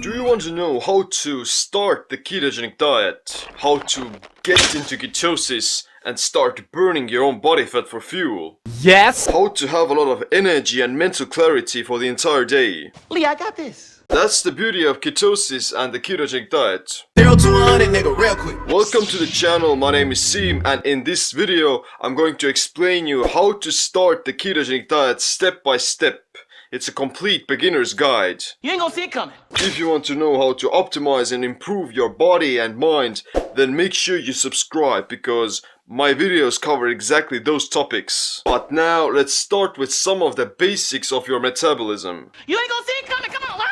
Do you want to know how to start the ketogenic diet, how to get into ketosis and start burning your own body fat for fuel? Yes! How to have a lot of energy and mental clarity for the entire day? Lee, I got this. That's the beauty of ketosis and the ketogenic diet. 0 to 100, nigga, real quick. Welcome to the channel, my name is Seem, and in this video I'm going to explain you how to start the ketogenic diet step by step. It's a complete beginner's guide. You ain't gonna see it coming. If you want to know how to optimize and improve your body and mind, then make sure you subscribe because my videos cover exactly those topics. But now let's start with some of the basics of your metabolism. You ain't gonna see it coming, come on, learn.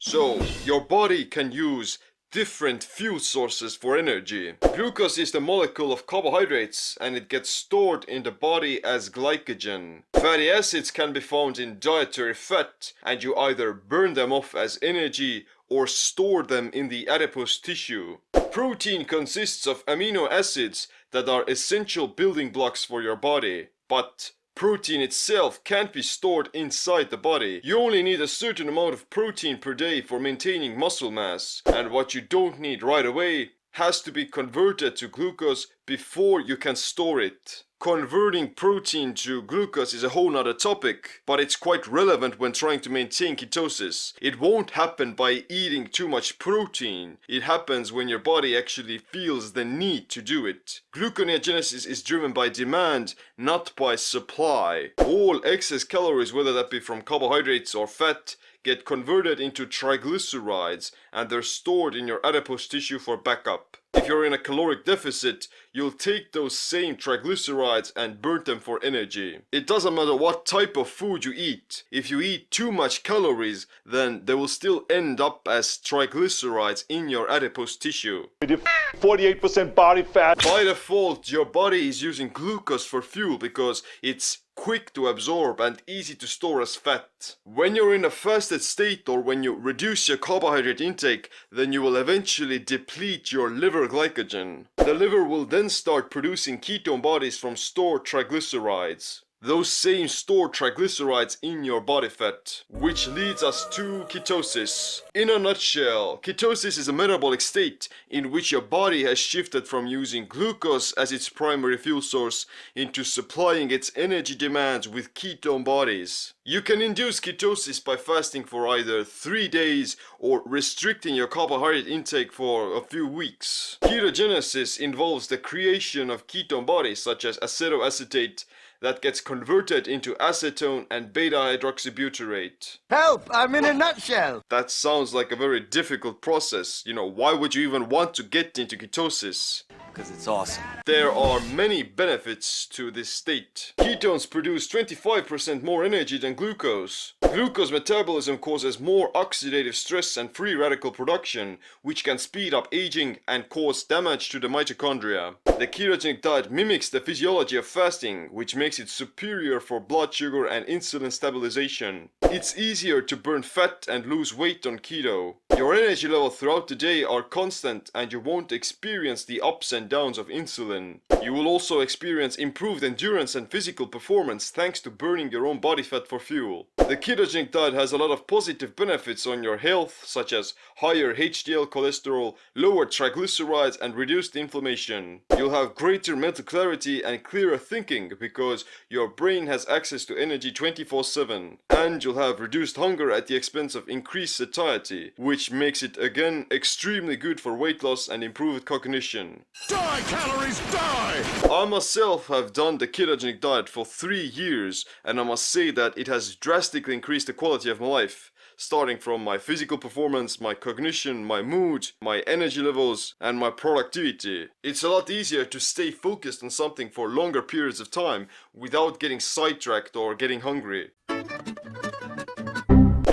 So, your body can use different fuel sources for energy. Glucose is the molecule of carbohydrates and it gets stored in the body as glycogen. Fatty acids can be found in dietary fat and you either burn them off as energy or store them in the adipose tissue. Protein consists of amino acids that are essential building blocks for your body, but protein itself can't be stored inside the body. You only need a certain amount of protein per day for maintaining muscle mass, and what you don't need right away has to be converted to glucose before you can store it. Converting protein to glucose is a whole nother topic, but it's quite relevant when trying to maintain ketosis. It won't happen by eating too much protein. It happens when your body actually feels the need to do it. Gluconeogenesis is driven by demand, not by supply. All excess calories, whether that be from carbohydrates or fat, get converted into triglycerides and they're stored in your adipose tissue for backup. If you're in a caloric deficit, you'll take those same triglycerides and burn them for energy. It doesn't matter what type of food you eat. If you eat too much calories, then they will still end up as triglycerides in your adipose tissue. 48% body fat. By default, your body is using glucose for fuel because it's quick to absorb and easy to store as fat. When you're in a fasted state or when you reduce your carbohydrate intake, then you will eventually deplete your liver glycogen. The liver will then start producing ketone bodies from stored triglycerides. Those same stored triglycerides in your body fat, which leads us to ketosis. In a nutshell, ketosis is a metabolic state in which your body has shifted from using glucose as its primary fuel source into supplying its energy demands with ketone bodies. You can induce ketosis by fasting for either 3 days or restricting your carbohydrate intake for a few weeks. Ketogenesis involves the creation of ketone bodies such as acetoacetate that gets converted into acetone and beta-hydroxybutyrate. Help, I'm in a nutshell. That sounds like a very difficult process. Why would you even want to get into ketosis? Because it's awesome. There are many benefits to this state. Ketones produce 25% more energy than glucose. Glucose metabolism causes more oxidative stress and free radical production, which can speed up aging and cause damage to the mitochondria. The ketogenic diet mimics the physiology of fasting, which makes it superior for blood sugar and insulin stabilization. It's easier to burn fat and lose weight on keto. Your energy levels throughout the day are constant and you won't experience the ups and downs of insulin. You will also experience improved endurance and physical performance thanks to burning your own body fat for fuel. The ketogenic diet has a lot of positive benefits on your health, such as higher HDL cholesterol, lower triglycerides and reduced inflammation. You'll have greater mental clarity and clearer thinking because your brain has access to energy 24/7. And you'll have reduced hunger at the expense of increased satiety, which makes it again extremely good for weight loss and improved cognition. Die, calories, die! I myself have done the ketogenic diet for 3 years and I must say that it has drastically increased the quality of my life, starting from my physical performance, my cognition, my mood, my energy levels and my productivity. It's a lot easier to stay focused on something for longer periods of time without getting sidetracked or getting hungry.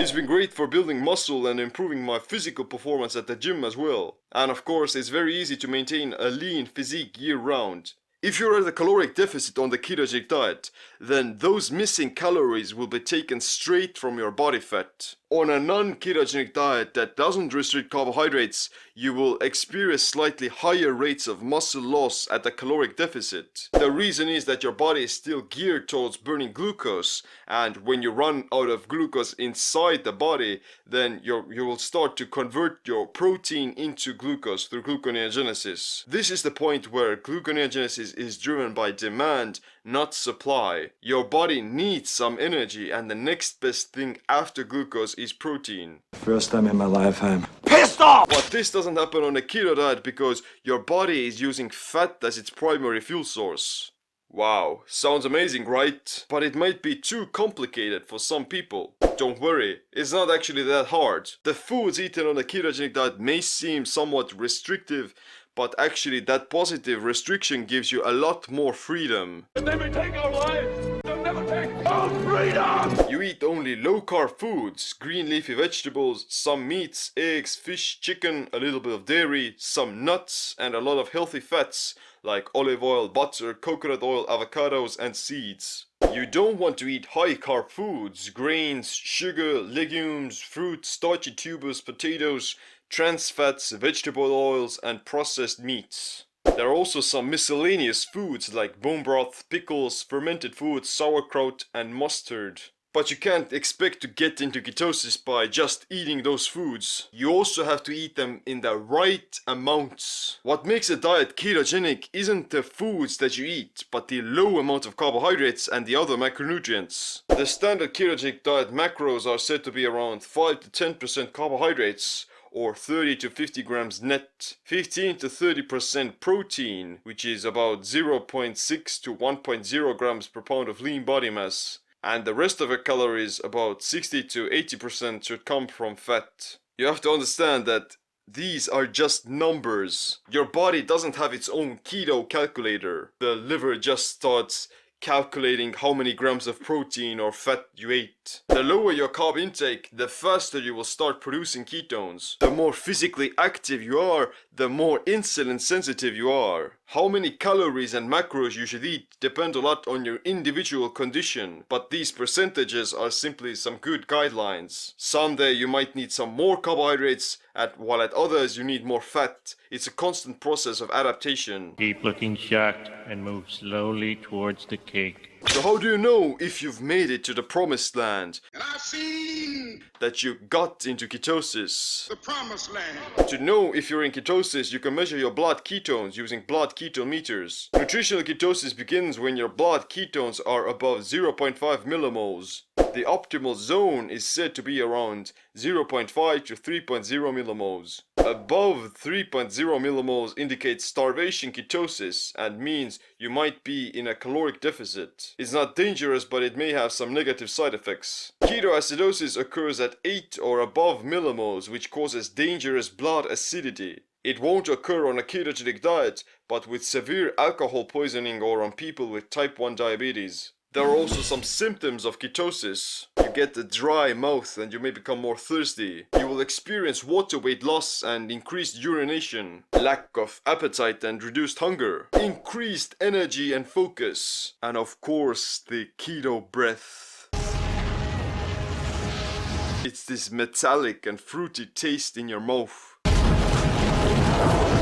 It's been great for building muscle and improving my physical performance at the gym as well. And of course, it's very easy to maintain a lean physique year-round. If you're at a caloric deficit on the ketogenic diet, then those missing calories will be taken straight from your body fat. On a non-ketogenic diet that doesn't restrict carbohydrates, you will experience slightly higher rates of muscle loss at a caloric deficit. The reason is that your body is still geared towards burning glucose, and when you run out of glucose inside the body, then you will start to convert your protein into glucose through gluconeogenesis. This is the point where gluconeogenesis is driven by demand, not supply. Your body needs some energy, and the next best thing after glucose is protein. First time in my life I'm Pissed off! But this doesn't happen on a keto diet because your body is using fat as its primary fuel source. Wow, sounds amazing, right? But it might be too complicated for some people. Don't worry, it's not actually that hard. The foods eaten on a ketogenic diet may seem somewhat restrictive, but actually that positive restriction gives you a lot more freedom. They may take our lives, they'll never take our freedom! You eat only low-carb foods, green leafy vegetables, some meats, eggs, fish, chicken, a little bit of dairy, some nuts, and a lot of healthy fats like olive oil, butter, coconut oil, avocados, and seeds. You don't want to eat high-carb foods, grains, sugar, legumes, fruit, starchy tubers, potatoes, trans fats, vegetable oils, and processed meats. There are also some miscellaneous foods like bone broth, pickles, fermented foods, sauerkraut, and mustard. But you can't expect to get into ketosis by just eating those foods. You also have to eat them in the right amounts. What makes a diet ketogenic isn't the foods that you eat, but the low amount of carbohydrates and the other macronutrients. The standard ketogenic diet macros are said to be around 5 to 10% carbohydrates, or 30 to 50 grams net, 15 to 30% protein, which is about 0.6 to 1.0 grams per pound of lean body mass, and the rest of your calories, about 60 to 80%, should come from fat. You have to understand that these are just numbers. Your body doesn't have its own keto calculator. The liver just starts calculating how many grams of protein or fat you ate. The lower your carb intake, the faster you will start producing ketones. The more physically active you are, the more insulin sensitive you are. How many calories and macros you should eat depend a lot on your individual condition, but these percentages are simply some good guidelines. Someday you might need some more carbohydrates, while at others you need more fat. It's a constant process of adaptation. Keep looking shocked and move slowly towards the cake. So how do you know if you've made it to the promised land? And I've seen That you got into ketosis. the promised land. To know if you're in ketosis, you can measure your blood ketones using blood ketone meters. Nutritional ketosis begins when your blood ketones are above 0.5 millimoles. The optimal zone is said to be around 0.5 to 3.0 millimoles. Above 3.0 millimoles indicates starvation ketosis and means you might be in a caloric deficit. It's not dangerous, but it may have some negative side effects. Ketoacidosis occurs at 8 or above millimoles, which causes dangerous blood acidity. It won't occur on a ketogenic diet, but with severe alcohol poisoning or on people with type 1 diabetes. There are also some symptoms of ketosis. You get a dry mouth and you may become more thirsty. You will experience water weight loss and increased urination, lack of appetite and reduced hunger, increased energy and focus, and of course the keto breath. It's this metallic and fruity taste in your mouth.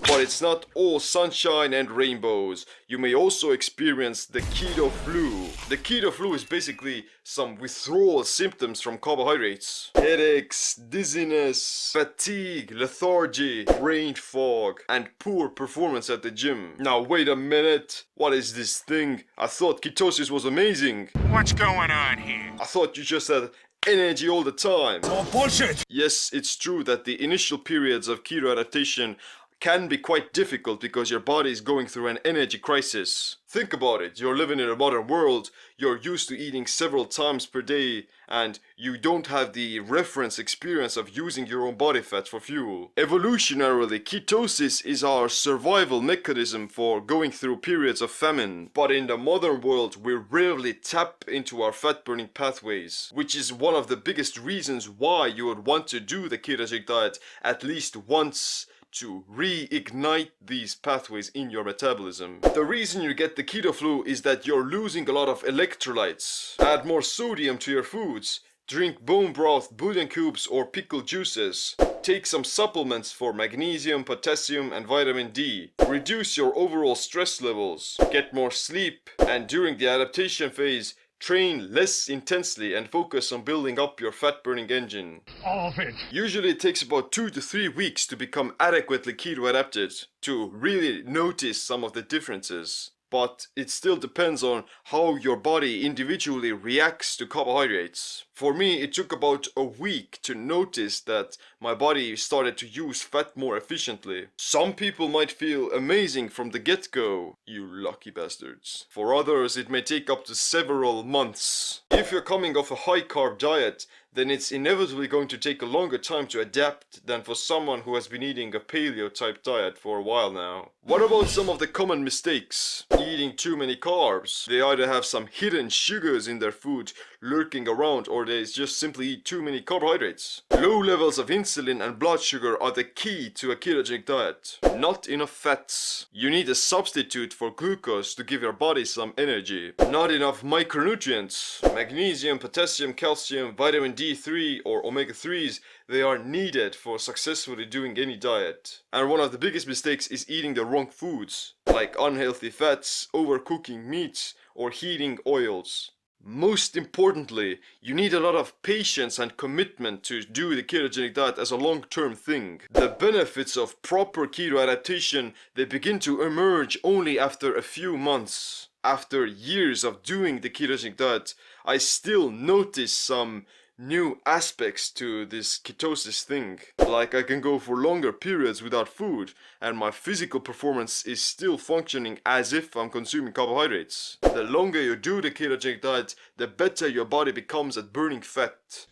But it's not all sunshine and rainbows. You may also experience the keto flu. The keto flu is basically some withdrawal symptoms from carbohydrates. Headaches, dizziness, fatigue, lethargy, brain fog, and poor performance at the gym. Now wait a minute. What is this thing? I thought ketosis was amazing. What's going on here? I thought you just had energy all the time. Oh, bullshit! Yes, it's true that the initial periods of keto adaptation can be quite difficult because your body is going through an energy crisis. Think about it, you're living in a modern world, you're used to eating several times per day, and you don't have the reference experience of using your own body fat for fuel. Evolutionarily, ketosis is our survival mechanism for going through periods of famine. But in the modern world, we rarely tap into our fat burning pathways, which is one of the biggest reasons why you would want to do the ketogenic diet at least once to reignite these pathways in your metabolism. The reason you get the keto flu is that you're losing a lot of electrolytes. Add more sodium to your foods, Drink bone broth, bouillon cubes or pickled juices. Take some supplements for magnesium, potassium and vitamin D. Reduce your overall stress levels. Get more sleep. And during the adaptation phase, train less intensely and focus on building up your fat burning engine. All of it. Usually it takes about 2 to 3 weeks to become adequately keto adapted, to really notice some of the differences. But it still depends on how your body individually reacts to carbohydrates. For me, it took about a week to notice that my body started to use fat more efficiently. Some people might feel amazing from the get-go, you lucky bastards. For others, it may take up to several months. If you're coming off a high-carb diet, then it's inevitably going to take a longer time to adapt than for someone who has been eating a paleo-type diet for a while now. What about some of the common mistakes? Eating too many carbs. They either have some hidden sugars in their food lurking around, or they just simply eat too many carbohydrates. Low levels of insulin and blood sugar are the key to a ketogenic diet. Not enough fats. You need a substitute for glucose to give your body some energy. Not enough micronutrients. Magnesium, potassium, calcium, vitamin D3 or omega-3s, they are needed for successfully doing any diet. And one of the biggest mistakes is eating the wrong foods, like unhealthy fats, overcooking meats, or heating oils. Most importantly, you need a lot of patience and commitment to do the ketogenic diet as a long-term thing. The benefits of proper keto adaptation, they begin to emerge only after a few months. After years of doing the ketogenic diet, I still notice some new aspects to this ketosis thing. Like I can go for longer periods without food and my physical performance is still functioning as if I'm consuming carbohydrates. The longer you do the ketogenic diet, the better your body becomes at burning fat.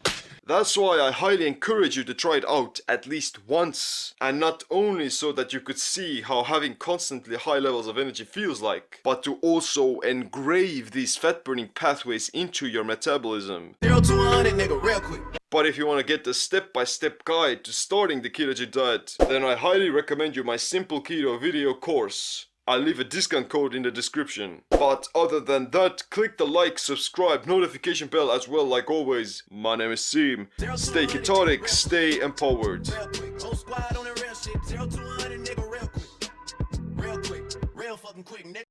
That's why I highly encourage you to try it out at least once. And not only so that you could see how having constantly high levels of energy feels like, but to also engrave these fat burning pathways into your metabolism. 0 to 100, nigga, real quick. But if you want to get the step-by-step guide to starting the ketogenic diet, then I highly recommend you my Simple Keto video course. I'll leave a discount code in the description. But other than that, click the like, subscribe, notification bell as well like always. My name is Sim. Stay ketotic, stay empowered. Real quick. Whole squad on the real shit. 0 to 100, nigga, real quick. Real quick. Real fucking quick, nigga.